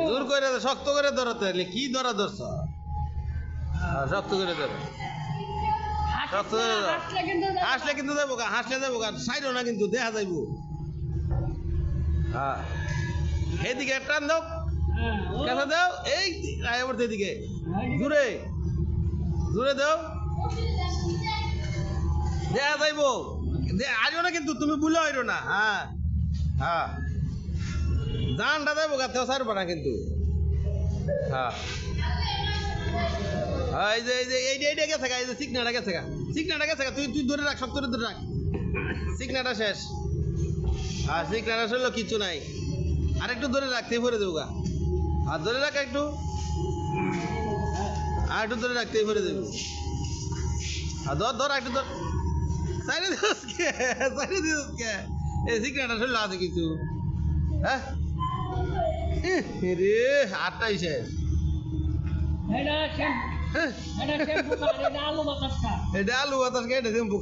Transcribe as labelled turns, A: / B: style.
A: জোর করে শক্ত করে ধরতে কি ধরা ধরছ শক্ত করে ধরো শক্ত করে হাসলে কিন্তু যাবো হাসলে যাবো সাইডও না কিন্তু দেখা যাইবো হ্যাঁ এইদিকে টান দাও কেঁচা দাও এই আবার এদিকে জোরে জোরে দাও দেখা যাইবো আসো না কিন্তু তুমি ভুলে হইরো না হ্যাঁ হ্যাঁ জানটা যাইবো গাতেও সারবো না কিন্তু হ্যাঁ এই যে এইটা গেছে এই যে সিগনাটা গেছে তুই ধরে রাখ শক্ত করে ধরে রাখ সিগনাটা শেষ আর সিগনাটা শুনলো কিছু নাই আর একটু ধরে রাখতেই ভরে দেবো গা আর ধরে রাখ একটু আর একটু ধরে রাখতেই ভরে দেবো আর ধর একটু ধর সাইডে দিস কে এই সিগনাটা শুনলো আছে কিছু হ্যাঁ রে আটটাই শেষ এটা আলু বাতাস কে এটা শ্যাম্পু